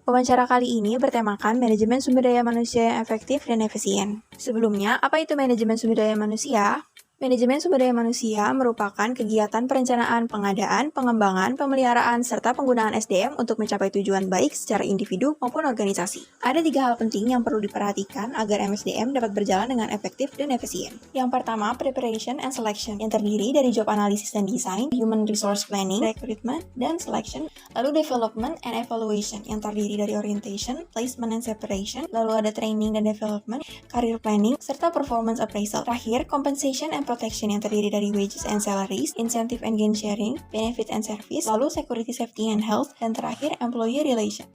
Wawancara kali ini bertemakan manajemen sumber daya manusia yang efektif dan efisien. Sebelumnya, apa itu manajemen sumber daya manusia? Manajemen sumber daya manusia merupakan kegiatan perencanaan, pengadaan, pengembangan, pemeliharaan, serta penggunaan SDM untuk mencapai tujuan baik secara individu maupun organisasi. Ada 3 hal penting yang perlu diperhatikan agar MSDM dapat berjalan dengan efektif dan efisien. Yang pertama, preparation and selection, yang terdiri dari job analysis dan design, human resource planning, recruitment, dan selection. Lalu development and evaluation, yang terdiri dari orientation, placement and separation, lalu ada training dan development, career planning, serta performance appraisal. Terakhir, compensation and protection, yang terdiri dari wages and salaries, incentive and gain sharing, benefit and service, lalu security, safety and health, dan terakhir employee relation.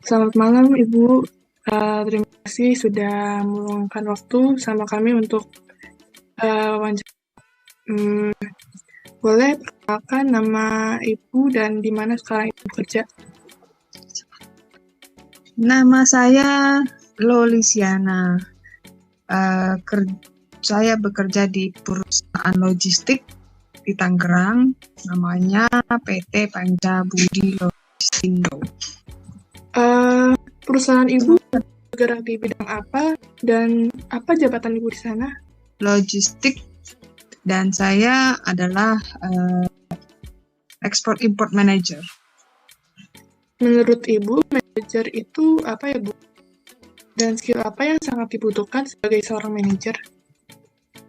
Selamat malam Ibu, terima kasih sudah meluangkan waktu sama kami untuk wawancara. Boleh perkenalkan nama Ibu dan di mana sekarang Ibu bekerja? Nama saya Lolisiana. Saya bekerja di perusahaan logistik di Tangerang, namanya PT Panca Budi Logistindo. Perusahaan Ibu bergerak di bidang apa dan apa jabatan Ibu di sana? Logistik, dan saya adalah Export Import Manager. Menurut Ibu, manajer itu apa ya Bu? Dan skill apa yang sangat dibutuhkan sebagai seorang manajer?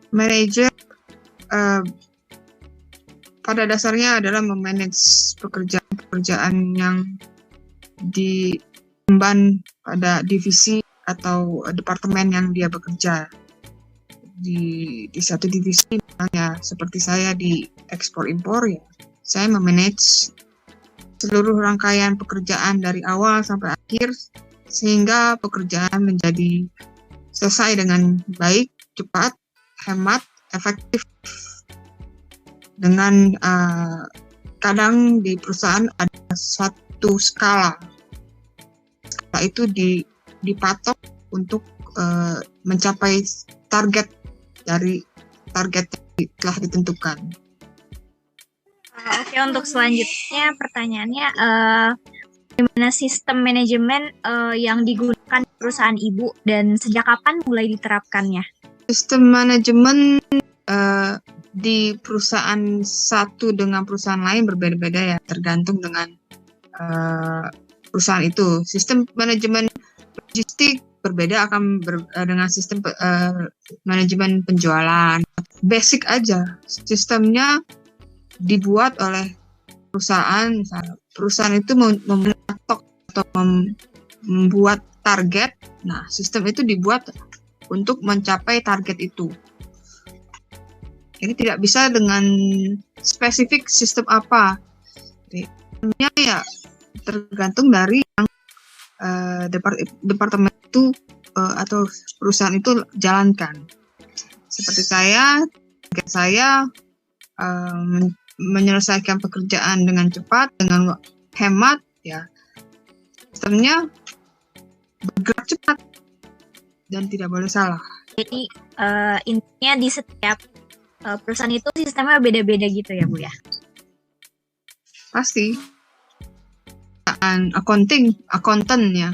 Manager pada dasarnya adalah memanage pekerjaan yang diemban pada divisi atau departemen yang dia bekerja. Di satu divisi, misalnya seperti saya di ekspor impor, ya, saya memanage seluruh rangkaian pekerjaan dari awal sampai akhir sehingga pekerjaan menjadi selesai dengan baik, cepat, hemat, efektif. Dengan kadang di perusahaan ada suatu skala itu dipatok untuk mencapai target dari target yang telah ditentukan. Oke, untuk selanjutnya pertanyaannya, bagaimana sistem manajemen yang digunakan di perusahaan Ibu dan sejak kapan mulai diterapkannya? Sistem manajemen di perusahaan satu dengan perusahaan lain berbeda-beda ya, tergantung dengan perusahaan itu. Sistem manajemen logistik berbeda dengan sistem manajemen penjualan. Basic aja, sistemnya dibuat oleh perusahaan. Perusahaan itu mematok atau membuat target. Nah, sistem itu dibuat untuk mencapai target itu. Jadi tidak bisa dengan spesifik sistem apa. Sistemnya ya tergantung dari yang departemen itu atau perusahaan itu jalankan. Seperti saya menyelesaikan pekerjaan dengan cepat, dengan hemat, ya. Sistemnya bergerak cepat dan tidak boleh salah. Jadi intinya di setiap perusahaan itu sistemnya beda-beda gitu ya Bu ya? Pasti. Akuntan ya,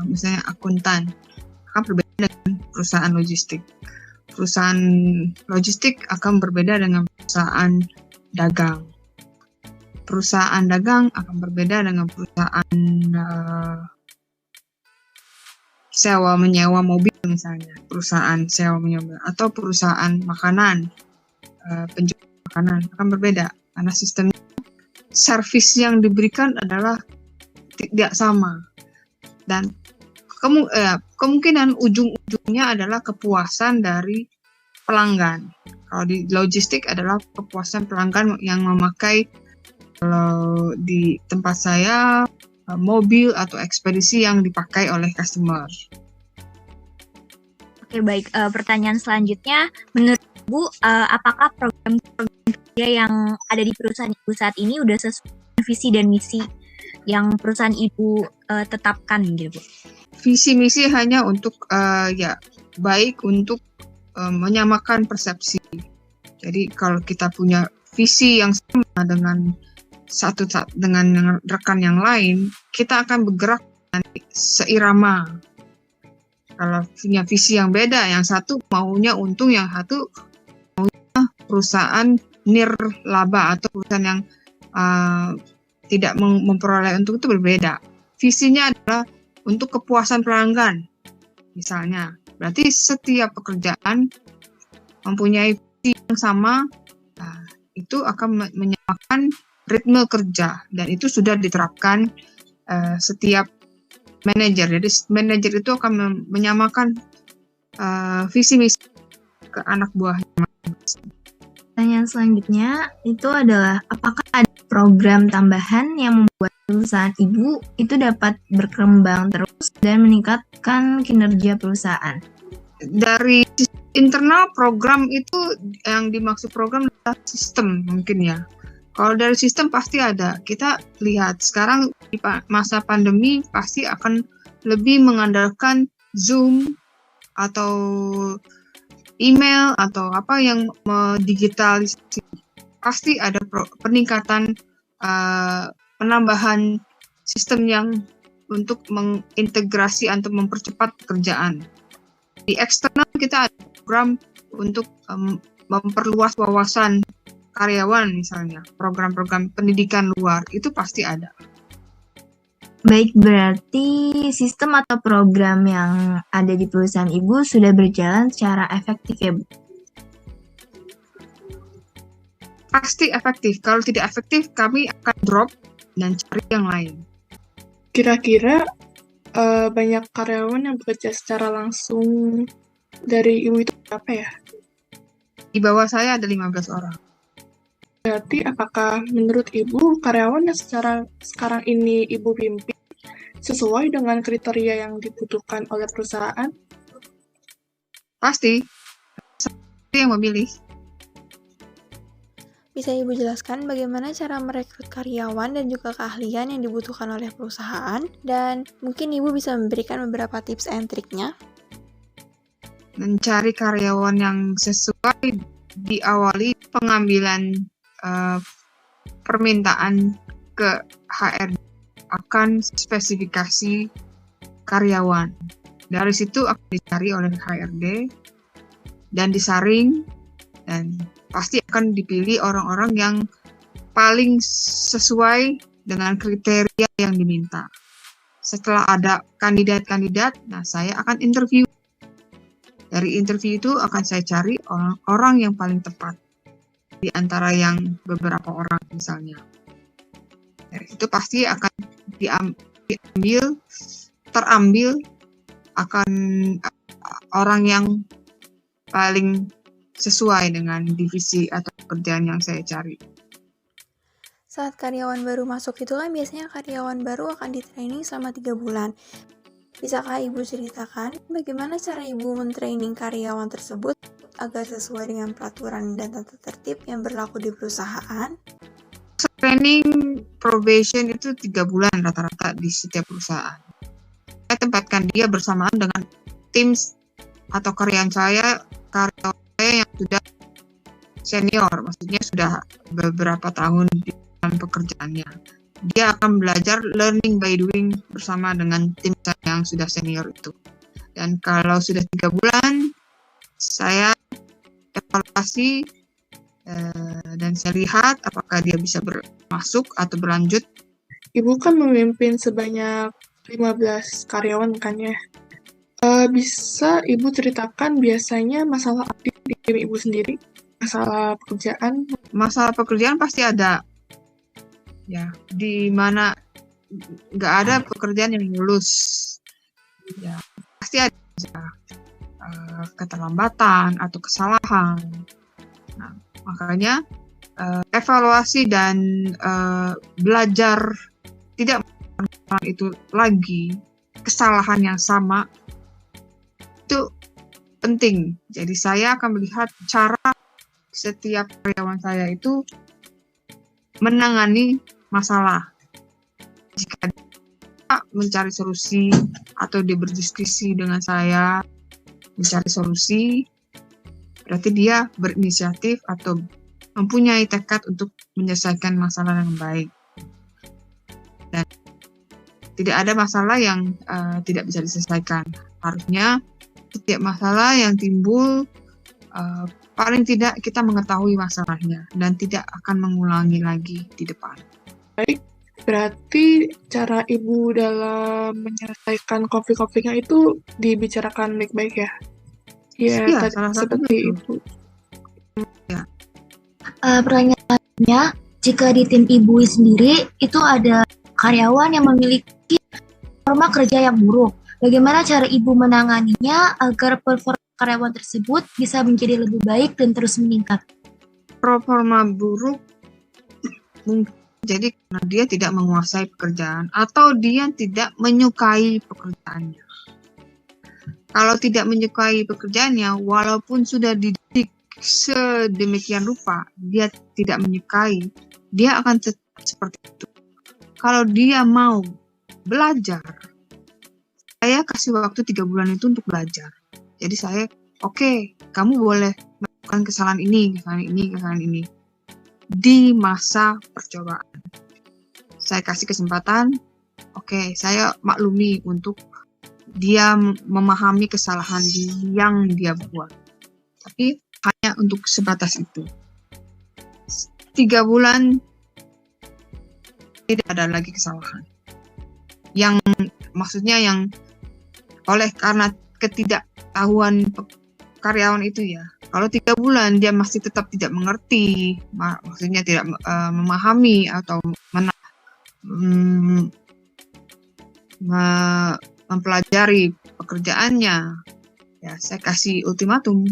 misalnya akuntan akan berbeda dengan perusahaan logistik. Perusahaan logistik akan berbeda dengan perusahaan dagang. Perusahaan dagang akan berbeda dengan perusahaan sewa menyewa mobil misalnya. Perusahaan sewa menyewa atau perusahaan makanan, penjual makanan akan berbeda karena sistem servis yang diberikan adalah tidak sama, dan kemungkinan ujung-ujungnya adalah kepuasan dari pelanggan. Kalau di logistik adalah kepuasan pelanggan yang memakai, kalau di tempat saya, mobil atau ekspedisi yang dipakai oleh customer. Oke, baik. Pertanyaan selanjutnya, menurut Bu, apakah program kerja yang ada di perusahaan Ibu saat ini udah sesuai visi dan misi yang perusahaan Ibu tetapkan gitu Bu? Visi misi hanya untuk baik untuk menyamakan persepsi. Jadi kalau kita punya visi yang sama dengan dengan rekan yang lain, kita akan bergerak seirama. Kalau punya visi yang beda, yang satu maunya untung, yang satu maunya perusahaan nirlaba atau perusahaan yang tidak memperoleh untung, itu berbeda. Visinya adalah untuk kepuasan pelanggan, misalnya. Berarti setiap pekerjaan mempunyai visi yang sama, itu akan menyamakan ritme kerja, dan itu sudah diterapkan setiap manajer. Jadi manajer itu akan menyamakan visi misi ke anak buahnya. Pertanyaan selanjutnya itu adalah apakah ada program tambahan yang membuat perusahaan ibu itu dapat berkembang terus dan meningkatkan kinerja perusahaan? Dari internal program itu, yang dimaksud program adalah sistem mungkin ya. Kalau dari sistem pasti ada. Kita lihat sekarang di masa pandemi pasti akan lebih mengandalkan Zoom atau email atau apa yang digitalisasi. Pasti ada peningkatan, penambahan sistem yang untuk mengintegrasi atau mempercepat pekerjaan. Di eksternal kita ada program untuk memperluas wawasan karyawan, misalnya program-program pendidikan luar, itu pasti ada. Baik, berarti sistem atau program yang ada di perusahaan ibu sudah berjalan secara efektif ya, Bu? Pasti efektif. Kalau tidak efektif, kami akan drop dan cari yang lain. Kira-kira banyak karyawan yang bekerja secara langsung dari ibu itu berapa ya? Di bawah saya ada 15 orang. Berarti apakah menurut ibu karyawan yang sekarang ini ibu pimpin sesuai dengan kriteria yang dibutuhkan oleh perusahaan? Pasti. Saya yang memilih. Bisa Ibu jelaskan bagaimana cara merekrut karyawan dan juga keahlian yang dibutuhkan oleh perusahaan? Dan mungkin Ibu bisa memberikan beberapa tips and triknya? Mencari karyawan yang sesuai diawali pengambilan permintaan ke HRD akan spesifikasi karyawan. Dari situ akan dicari oleh HRD dan disaring, dan pasti akan dipilih orang-orang yang paling sesuai dengan kriteria yang diminta. Setelah ada kandidat-kandidat, nah saya akan interview. Dari interview itu akan saya cari orang-orang yang paling tepat di antara yang beberapa orang misalnya. Dari situ pasti akan terambil akan orang yang paling sesuai dengan divisi atau pekerjaan yang saya cari. Saat karyawan baru masuk itu kan biasanya karyawan baru akan di-training selama 3 bulan. Bisakah Ibu ceritakan bagaimana cara Ibu men-training karyawan tersebut agar sesuai dengan peraturan dan tata tertib yang berlaku di perusahaan? Training probation itu 3 bulan rata-rata di setiap perusahaan. Saya tempatkan dia bersamaan dengan tim atau karyawan saya yang sudah senior, maksudnya sudah beberapa tahun di dalam pekerjaannya. Dia akan belajar learning by doing bersama dengan tim saya yang sudah senior itu. Dan kalau sudah 3 bulan, saya evaluasi dan saya lihat apakah dia bisa masuk atau berlanjut. Ibu kan memimpin sebanyak 15 karyawan kan ya? Bisa Ibu ceritakan biasanya masalah apa di tim Ibu sendiri? Masalah pekerjaan? Masalah pekerjaan pasti ada. Ya, di mana nggak ada pekerjaan yang lulus. Ya, pasti ada keterlambatan atau kesalahan. Nah, makanya evaluasi dan belajar tidak melakukan itu lagi, kesalahan yang sama itu penting. Jadi saya akan melihat cara setiap karyawan saya itu menangani masalah. Jika dia mencari solusi atau dia berdiskusi dengan saya mencari solusi, berarti dia berinisiatif atau mempunyai tekad untuk menyelesaikan masalah dengan baik. dan tidak ada masalah yang tidak bisa diselesaikan. Harusnya setiap masalah yang timbul paling tidak kita mengetahui masalahnya dan tidak akan mengulangi lagi di depan. Baik, berarti cara Ibu dalam menyelesaikan konflik-konfliknya itu dibicarakan baik-baik ya? Ya, Iya, tadi salah satunya seperti itu. itu. Pertanyaannya, jika di tim Ibu sendiri itu ada karyawan yang memiliki performa kerja yang buruk, bagaimana cara Ibu menanganinya agar performa karyawan tersebut bisa menjadi lebih baik dan terus meningkat? Performa buruk mungkin jadi karena dia tidak menguasai pekerjaan atau dia tidak menyukai pekerjaannya. Kalau tidak menyukai pekerjaannya, walaupun sudah dididik sedemikian rupa, dia tidak menyukai, dia akan tetap seperti itu. Kalau dia mau belajar, saya kasih waktu 3 bulan itu untuk belajar. Jadi saya, oke, kamu boleh melakukan kesalahan ini. Di masa percobaan. Saya kasih kesempatan, oke, saya maklumi untuk dia memahami kesalahan yang dia buat. Tapi hanya untuk sebatas itu. 3 bulan tidak ada lagi kesalahan. Yang maksudnya yang oleh karena ketidaktahuan karyawan itu ya. Kalau 3 bulan dia masih tetap tidak mengerti, maksudnya tidak memahami atau mempelajari pekerjaannya, ya saya kasih ultimatum.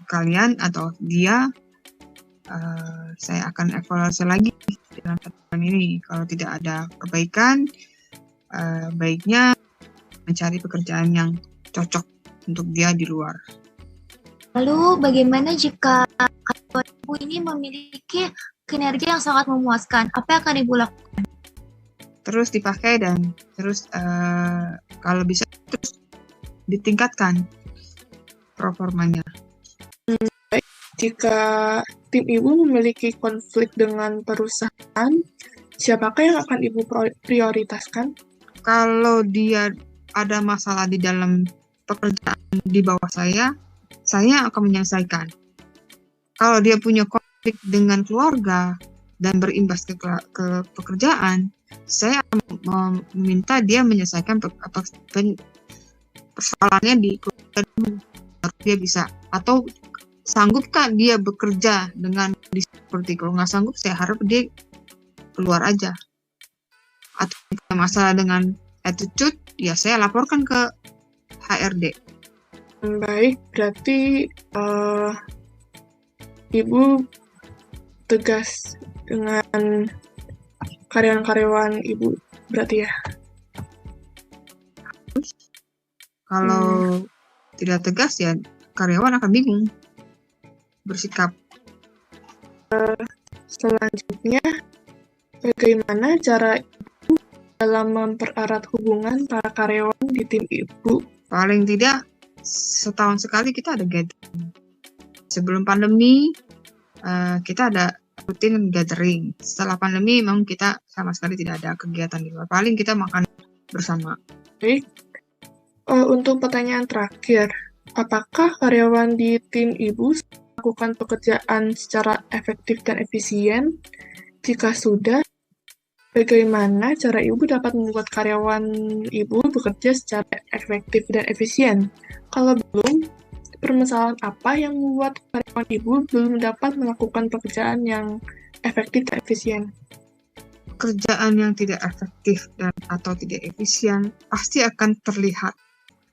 Kalian atau dia, saya akan evaluasi lagi dalam tahun ini. Kalau tidak ada perbaikan, baiknya mencari pekerjaan yang cocok untuk dia di luar. Lalu bagaimana jika karyawan Ibu ini memiliki kinerja yang sangat memuaskan? Apa yang akan Ibu lakukan? Terus dipakai dan terus kalau bisa terus ditingkatkan performanya. Jika tim Ibu memiliki konflik dengan perusahaan, siapakah yang akan Ibu prioritaskan? Kalau dia ada masalah di dalam pekerjaan di bawah saya akan menyelesaikan. Kalau dia punya konflik dengan keluarga dan berimbas ke pekerjaan, saya akan meminta dia menyelesaikan persoalannya di keluarga dulu, baru dia bisa. Atau sanggupkah dia bekerja dengan kondisi seperti, kalau nggak sanggup saya harap dia keluar aja. Atau punya masalah dengan attitude, ya saya laporkan ke HRD. Baik, berarti Ibu tegas dengan karyawan-karyawan Ibu, berarti ya? Kalau tidak tegas ya karyawan akan bingung bersikap. Selanjutnya, bagaimana cara Ibu dalam mempererat hubungan para karyawan di tim Ibu? Paling tidak setahun sekali kita ada gathering. Sebelum pandemi kita ada rutin gathering. Setelah pandemi memang kita sama sekali tidak ada kegiatan di luar. Paling kita makan bersama. Baik. Untuk pertanyaan terakhir, apakah karyawan di tim Ibu melakukan pekerjaan secara efektif dan efisien? Jika sudah, bagaimana cara Ibu dapat membuat karyawan Ibu bekerja secara efektif dan efisien? Kalau belum, permasalahan apa yang membuat karyawan Ibu belum dapat melakukan pekerjaan yang efektif dan efisien? Pekerjaan yang tidak efektif dan atau tidak efisien pasti akan terlihat.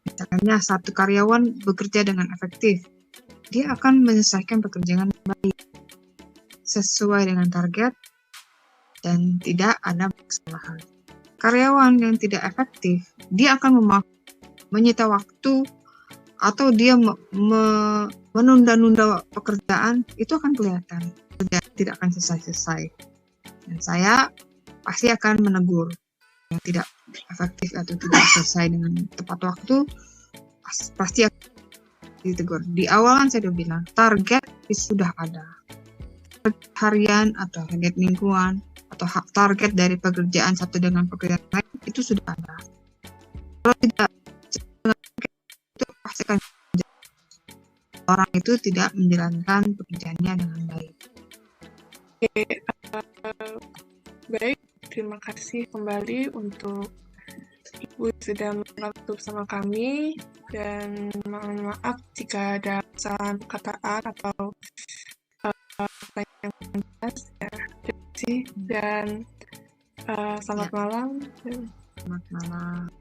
Misalnya satu karyawan bekerja dengan efektif, dia akan menyelesaikan pekerjaan baik, sesuai dengan target, dan tidak ada kesalahan. Karyawan yang tidak efektif, dia akan menyita waktu atau dia menunda-nunda pekerjaan, itu akan kelihatan, tidak akan selesai-selesai. Dan saya pasti akan menegur yang tidak efektif atau tidak selesai dengan tepat waktu, pasti akan ditegur. Di awal kan saya sudah bilang, target sudah ada. Harian atau target mingguan, atau target dari pekerjaan satu dengan pekerjaan lain itu sudah ada. Kalau tidak, itu pasti akan orang itu tidak menjalankan pekerjaannya dengan baik. Oke, baik, terima kasih kembali untuk Ibu sudah mengabdi bersama kami, dan mohon maaf jika ada kesalahan perkataan atau apa yang jelas. Ya, terima kasih dan selamat malam. Selamat malam.